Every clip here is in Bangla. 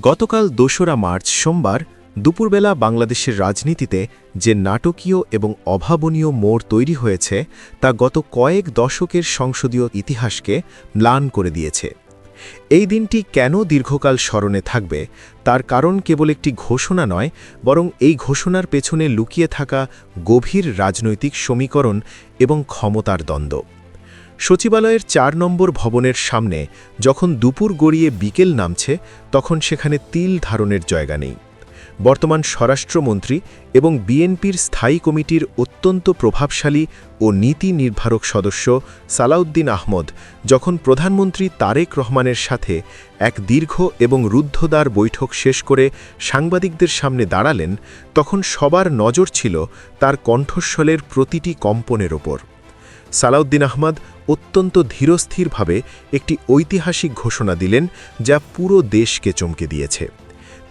গতকাল ২রা মার্চ সোমবার দুপুরবেলা বাংলাদেশের রাজনীতিতে যে নাটকীয় এবং অভাবনীয় মোড় তৈরি হয়েছে তা গত কয়েক দশকের সংসদীয় ইতিহাসকে ম্লান করে দিয়েছে। এই দিনটি কেন দীর্ঘকাল স্মরণে থাকবে তার কারণ কেবল একটি ঘোষণা নয়, বরং এই ঘোষণার পেছনে লুকিয়ে থাকা গভীর রাজনৈতিক সমীকরণ এবং ক্ষমতার দ্বন্দ্ব। সচিবালয়ের ৪ নম্বর ভবনের সামনে যখন দুপুর গড়িয়ে বিকেল নামছে, তখন সেখানে তিল ধারণের জায়গা নেই। বর্তমান স্বরাষ্ট্রমন্ত্রী এবং বিএনপির স্থায়ী কমিটির অত্যন্ত প্রভাবশালী ও নীতি নির্ধারক সদস্য সালাউদ্দিন আহমদ যখন প্রধানমন্ত্রী তারেক রহমানের সাথে এক দীর্ঘ এবং রুদ্ধদ্বার বৈঠক শেষ করে সাংবাদিকদের সামনে দাঁড়ালেন, তখন সবার নজর ছিল তার কণ্ঠস্বরের প্রতিটি কম্পনের ওপর। সালাউদ্দিন আহমদ অত্যন্ত ধীরস্থিরভাবে একটি ঐতিহাসিক ঘোষণা দিলেন, যা পুরো দেশকে চমকে দিয়েছে।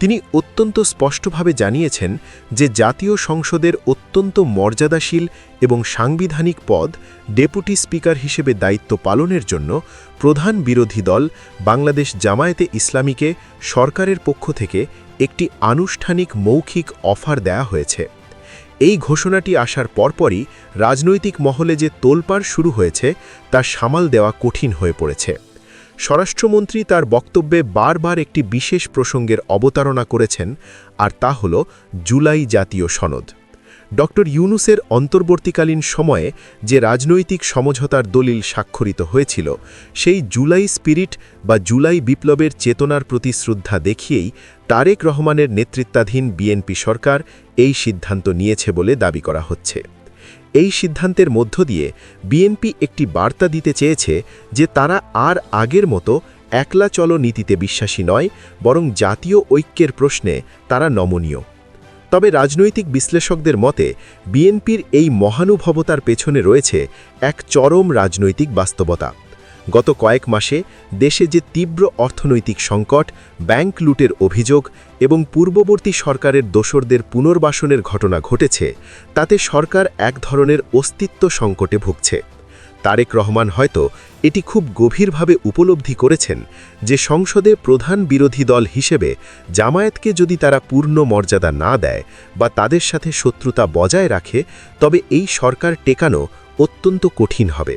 তিনি অত্যন্ত স্পষ্টভাবে জানিয়েছেন যে জাতীয় সংসদের অত্যন্ত মর্যাদাশীল এবং সাংবিধানিক পদ ডেপুটি স্পিকার হিসেবে দায়িত্ব পালনের জন্য প্রধান বিরোধী দল বাংলাদেশ জামায়াতে ইসলামীকে সরকারের পক্ষ থেকে একটি আনুষ্ঠানিক মৌখিক অফার দেয়া হয়েছে। এই ঘোষণাটি আসার পরপরই রাজনৈতিক মহলে যে তোলপাড় শুরু হয়েছে তা সামাল দেওয়া কঠিন হয়ে পড়েছে। স্বরাষ্ট্রমন্ত্রী তার বক্তব্যে বারবার একটি বিশেষ প্রসঙ্গের অবতারণা করেছেন, আর তা হল জুলাই জাতীয় সনদ। ড ইউনূসের অন্তর্বর্তীকালীন সময়ে যে রাজনৈতিক সমঝোতার দলিল স্বাক্ষরিত হয়েছিল, সেই জুলাই স্পিরিট বা জুলাই বিপ্লবের চেতনার প্রতি শ্রদ্ধা দেখিয়েই তারেক রহমানের নেতৃত্বাধীন বিএনপি সরকার এই সিদ্ধান্ত নিয়েছে বলে দাবি করা হচ্ছে। এই সিদ্ধান্তের মধ্য দিয়ে বিএনপি একটি বার্তা দিতে চেয়েছে যে তারা আর আগের মতো একলা চলো নীতিতে বিশ্বাসী নয়, বরং জাতীয় ঐক্যের প্রশ্নে তারা নমনীয়। তবে রাজনৈতিক বিশ্লেষকদের মতে বিএনপির এই মহানুভবতার পেছনে রয়েছে এক চরম রাজনৈতিক বাস্তবতা। গত কয়েক মাসে দেশে যে তীব্র অর্থনৈতিক সংকট, ব্যাংক লুটের অভিযোগ এবং পূর্ববর্তী সরকারের দোসরদের পুনর্বাসনের ঘটনা ঘটেছে, তাতে সরকার এক ধরনের অস্তিত্ব সংকটে ভুগছে। তারেক রহমান হয়তো এটি খুব গভীরভাবে উপলব্ধি করেছেন যে সংসদে প্রধান বিরোধী দল হিসেবে জামায়াতকে যদি তারা পূর্ণ মর্যাদা না দেয় বা তাদের সাথে শত্রুতা বজায় রাখে, তবে এই সরকার টেকানো অত্যন্ত কঠিন হবে।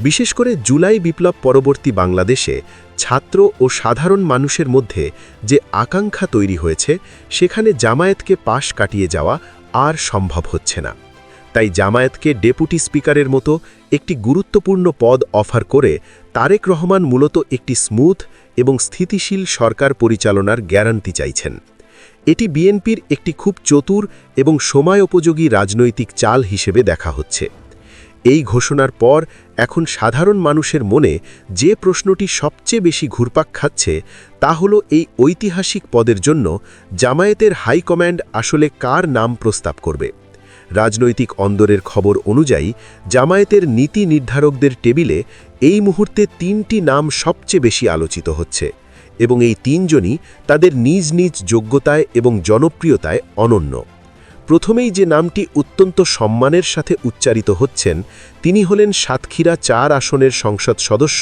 বিশেষ করে জুলাই বিপ্লব পরবর্তী বাংলাদেশে ছাত্র ও সাধারণ মানুষের মধ্যে যে আকাঙ্ক্ষা তৈরি হয়েছে, সেখানে জামায়াতকে পাশ কাটিয়ে যাওয়া আর সম্ভব হচ্ছে না। তাই জামায়াতকে ডেপুটি স্পিকারের মতো একটি গুরুত্বপূর্ণ পদ অফার করে তারেক রহমান মূলত একটি স্মুথ এবং স্থিতিশীল সরকার পরিচালনার গ্যারান্টি চাইছেন। এটি বিএনপির একটি খুব চতুর এবং সময়োপযোগী রাজনৈতিক চাল হিসেবে দেখা হচ্ছে। এই ঘোষণার পর এখন সাধারণ মানুষের মনে যে প্রশ্নটি সবচেয়ে বেশি ঘুরপাক খাচ্ছে, তা হল এই ঐতিহাসিক পদের জন্য জামায়াতের হাইকমান্ড আসলে কার নাম প্রস্তাব করবে। রাজনৈতিক অন্দরের খবর অনুযায়ী জামায়াতের নীতি নির্ধারকদের টেবিলে এই মুহূর্তে ৩টি নাম সবচেয়ে বেশি আলোচিত হচ্ছে, এবং এই ৩ জনই তাদের নিজ নিজ যোগ্যতায় এবং জনপ্রিয়তায় অনন্য। প্রথমেই যে নামটি অত্যন্ত সম্মানের সাথে উচ্চারিত হচ্ছেন, তিনি হলেন সাতক্ষীরা ৪ আসনের সংসদ সদস্য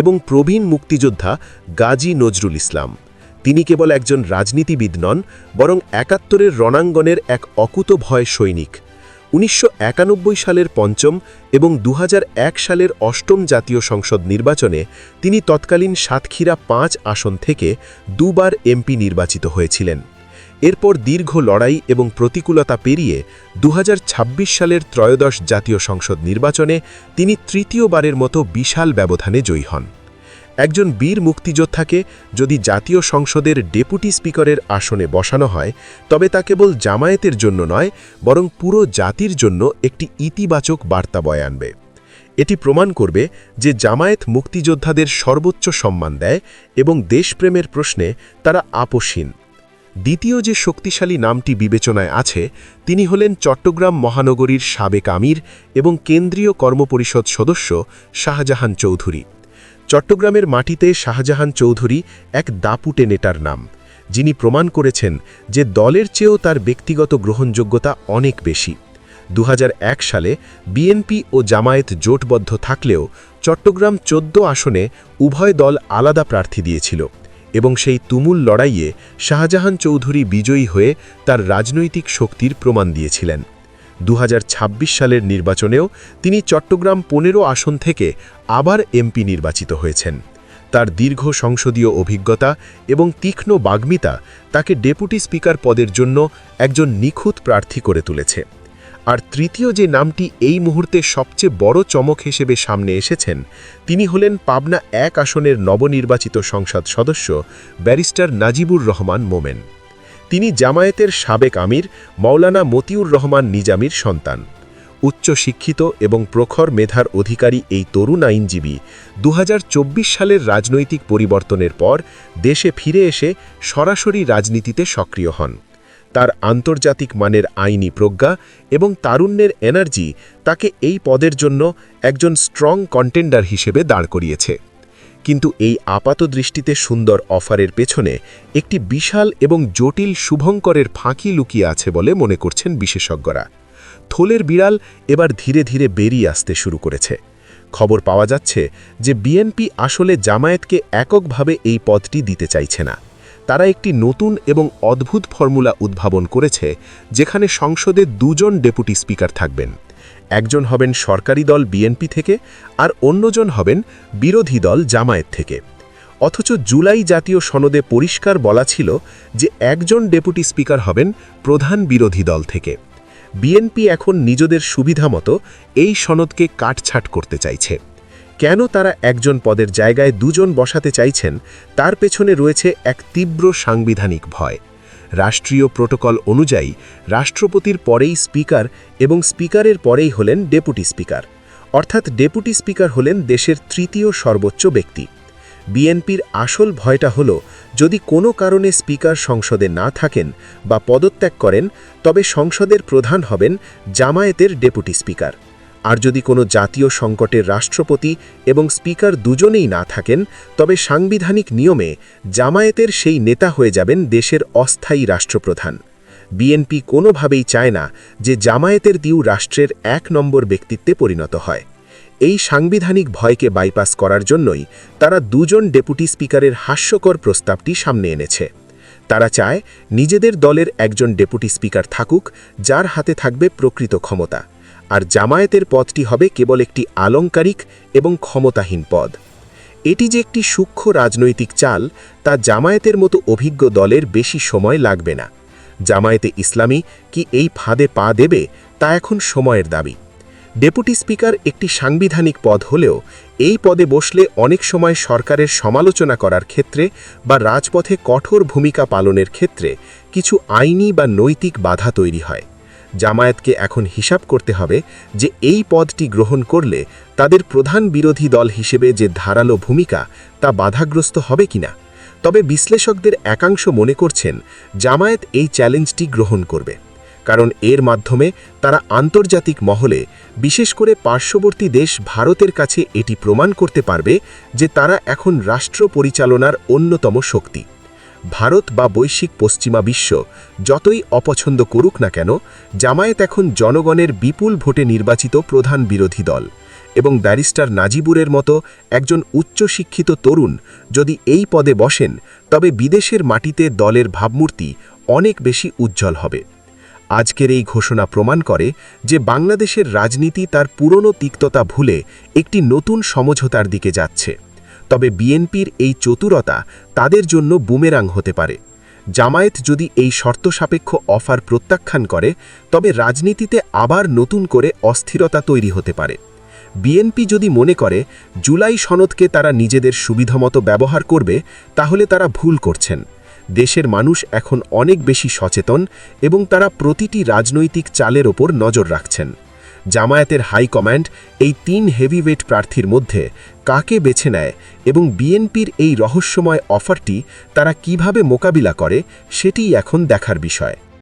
এবং প্রবীণ মুক্তিযোদ্ধা গাজী নজরুল ইসলাম। তিনি কেবল একজন রাজনীতিবিদ নন, বরং ৭১-এর রণাঙ্গনের এক অকুতভয় সৈনিক। ১৯৯১ সালের ৫ম এবং ২০০১ সালের ৮ম জাতীয় সংসদ নির্বাচনে তিনি তৎকালীন সাতক্ষীরা ৫ আসন থেকে ২ বার এমপি নির্বাচিত হয়েছিলেন। এরপর দীর্ঘ লড়াই এবং প্রতিকূলতা পেরিয়ে ২০২৬ সালের ত্রয়োদশ জাতীয় সংসদ নির্বাচনে তিনি তৃতীয়বারের মতো বিশাল ব্যবধানে জয়ী হন। একজন বীর মুক্তিযোদ্ধাকে যদি জাতীয় সংসদের ডেপুটি স্পিকারের আসনে বসানো হয়, তবে তা কেবল জামায়াতের জন্য নয়, বরং পুরো জাতির জন্য একটি ইতিবাচক বার্তা বয়ে আনবে। এটি প্রমাণ করবে যে জামায়াত মুক্তিযোদ্ধাদের সর্বোচ্চ সম্মান দেয় এবং দেশপ্রেমের প্রশ্নে তারা আপোষহীন। দ্বিতীয় যে শক্তিশালী নামটি বিবেচনায় আছে, তিনি হলেন চট্টগ্রাম মহানগরীর সাবেক আমির এবং কেন্দ্রীয় কর্মপরিষদ সদস্য শাহজাহান চৌধুরী। চট্টগ্রামের মাটিতে শাহজাহান চৌধুরী এক দাপুটে নেতার নাম, যিনি প্রমাণ করেছেন যে দলের চেয়েও তার ব্যক্তিগত গ্রহণযোগ্যতা অনেক বেশি। ২০০১ সালে বিএনপি ও জামায়াত জোটবদ্ধ থাকলেও চট্টগ্রাম ১৪ আসনে উভয় দল আলাদা প্রার্থী দিয়েছিল এবং সেই তুমুল লড়াইয়ে শাহজাহান চৌধুরী বিজয়ী হয়ে তার রাজনৈতিক শক্তির প্রমাণ দিয়েছিলেন। 2026 সালের নির্বাচনেও তিনি চট্টগ্রাম 15 আসন থেকে আবার এমপি নির্বাচিত হয়েছেন। তার দীর্ঘ সংসদীয় অভিজ্ঞতা এবং তীক্ষ্ণ বাগ্মিতা তাকে ডেপুটি স্পিকার পদের জন্য একজন নিখুঁত প্রার্থী করে তুলেছে। আর তৃতীয় যে নামটি এই মুহূর্তে সবচেয়ে বড় চমক হিসেবে সামনে এসেছেন, তিনি হলেন পাবনা 1 আসনের নবনির্বাচিত সংসদ সদস্য ব্যারিস্টার নাজিবুর রহমান মোমেন। তিনি জামায়াতের সাবেক আমির মাওলানা মতিউর রহমান নিজামীর সন্তান। উচ্চ শিক্ষিত এবং প্রখর মেধার অধিকারী এই তরুণ আইনজীবী 2024 সালের রাজনৈতিক পরিবর্তনের পর দেশে ফিরে এসে সরাসরি রাজনীতিতে সক্রিয় হন। তার আন্তর্জাতিক মানের আইনি প্রজ্ঞা এবং তারুণ্যের এনার্জি তাকে এই পদের জন্য একজন স্ট্রং কন্টেন্ডার হিসেবে দাঁড় করিয়েছে। কিন্তু এই আপাতদৃষ্টিতে সুন্দর অফারের পেছনে একটি বিশাল এবং জটিল শুভঙ্করের ফাঁকি লুকিয়ে আছে বলে মনে করছেন বিশেষজ্ঞরা। থলের বিড়াল এবার ধীরে ধীরে বেরিয়ে আসতে শুরু করেছে। খবর পাওয়া যাচ্ছে যে বিএনপি আসলে জামায়াতকে এককভাবে এই পদটি দিতে চাইছে না। তারা একটি নতুন এবং অদ্ভুত ফর্মুলা উদ্ভাবন করেছে, যেখানে সংসদে 2 জন ডেপুটি স্পিকার থাকবেন। একজন হবেন সরকারি দল বিএনপি থেকে আর অন্যজন হবেন বিরোধী দল জামায়াত থেকে। অথচ জুলাই জাতীয় সনদে পরিষ্কার বলা ছিল যে একজন ডেপুটি স্পিকার হবেন প্রধান বিরোধী দল থেকে। বিএনপি এখন নিজেদের সুবিধামতো এই সনদকে কাটছাঁট করতে চাইছে। কেন তারা একজন পদের জায়গায় 2 জন বসাতে চাইছেন, তার পেছনে রয়েছে এক তীব্র সাংবিধানিক ভয়। রাষ্ট্রীয় প্রোটোকল অনুযায়ী রাষ্ট্রপতির পরেই স্পিকার এবং স্পিকারের পরেই হলেন ডেপুটি স্পিকার, অর্থাৎ ডেপুটি স্পিকার হলেন দেশের 3য় সর্বোচ্চ ব্যক্তি। বিএনপির আসল ভয়টা হল, যদি কোনো কারণে স্পিকার সংসদে না থাকেন বা পদত্যাগ করেন, তবে সংসদের প্রধান হবেন জামায়াতের ডেপুটি স্পিকার। আর যদি কোনো জাতীয় সংকটের রাষ্ট্রপতি এবং স্পিকার দুজনেই না থাকেন, তবে সাংবিধানিক নিয়মে জামায়াতের সেই নেতা হয়ে যাবেন দেশের অস্থায়ী রাষ্ট্রপ্রধান। বিএনপি কোনোভাবেই চায় না যে জামায়াতের দিউ রাষ্ট্রের 1 নম্বর ব্যক্তিত্বে পরিণত হয়। এই সাংবিধানিক ভয়কে বাইপাস করার জন্যই তারা 2 জন ডেপুটি স্পিকারের হাস্যকর প্রস্তাবটি সামনে এনেছে। তারা চায় নিজেদের দলের একজন ডেপুটি স্পিকার থাকুক, যার হাতে থাকবে প্রকৃত ক্ষমতা, আর জামায়াতের পদটি হবে কেবল একটি আলংকারিক এবং ক্ষমতাহীন পদ। এটি যে একটি সূক্ষ্ম রাজনৈতিক চাল, তা জামায়াতের মতো অভিজ্ঞ দলের বেশি সময় লাগবে না। জামায়াতে ইসলামী কি এই ফাঁদে পা দেবে, তা এখন সময়ের দাবি। ডেপুটি স্পিকার একটি সাংবিধানিক পদ হলেও এই পদে বসলে অনেক সময় সরকারের সমালোচনা করার ক্ষেত্রে বা রাজপথে কঠোর ভূমিকা পালনের ক্ষেত্রে কিছু আইনি বা নৈতিক বাধা তৈরি হয়। জামায়াতকে এখন হিসাব করতে হবে যে এই পদটি গ্রহণ করলে তাদের প্রধান বিরোধী দল হিসেবে যে ধারালো ভূমিকা, তা বাধাগ্রস্ত হবে কিনা। তবে বিশ্লেষকদের একাংশ মনে করছেন জামায়াত এই চ্যালেঞ্জটি গ্রহণ করবে, কারণ এর মাধ্যমে তারা আন্তর্জাতিক মহলে, বিশেষ করে পার্শ্ববর্তী দেশ ভারতের কাছে এটি প্রমাণ করতে পারবে যে তারা এখন রাষ্ট্র পরিচালনার অন্যতম শক্তি। ভারত বা বৈশ্বিক পশ্চিমা বিশ্ব যতই অপছন্দ করুক না কেন, জামায়াত এখন জনগণের বিপুল ভোটে নির্বাচিত প্রধান বিরোধী দল, এবং ব্যারিস্টার নাজিবুরের মতো একজন উচ্চশিক্ষিত তরুণ যদি এই পদে বসেন, তবে বিদেশের মাটিতে দলের ভাবমূর্তি অনেক বেশি উজ্জ্বল হবে। আজকের এই ঘোষণা প্রমাণ করে যে বাংলাদেশের রাজনীতি তার পুরনো তিক্ততা ভুলে একটি নতুন সমঝোতার দিকে যাচ্ছে। তবে বিএনপির এই চতুরতা তাদের জন্য বুমেরাং হতে পারে। জামায়াত যদি এই শর্তসাপেক্ষ অফার প্রত্যাখ্যান করে, তবে রাজনীতিতে আবার নতুন করে অস্থিরতা তৈরি হতে পারে। বিএনপি যদি মনে করে জুলাই সনদকে তারা নিজেদের সুবিধামতো ব্যবহার করবে, তাহলে তারা ভুল করছেন। দেশের মানুষ এখন অনেক বেশি সচেতন এবং তারা প্রতিটি রাজনৈতিক চালের ওপর নজর রাখছেন। জামায়াতের হাইকমান্ড এই 3 হেভিওয়েট প্রার্থীর মধ্যে কাকে বেছে নেয় এবং বিএনপির এই রহস্যময় অফারটি তারা কিভাবে মোকাবিলা করে, সেটিই এখন দেখার বিষয়।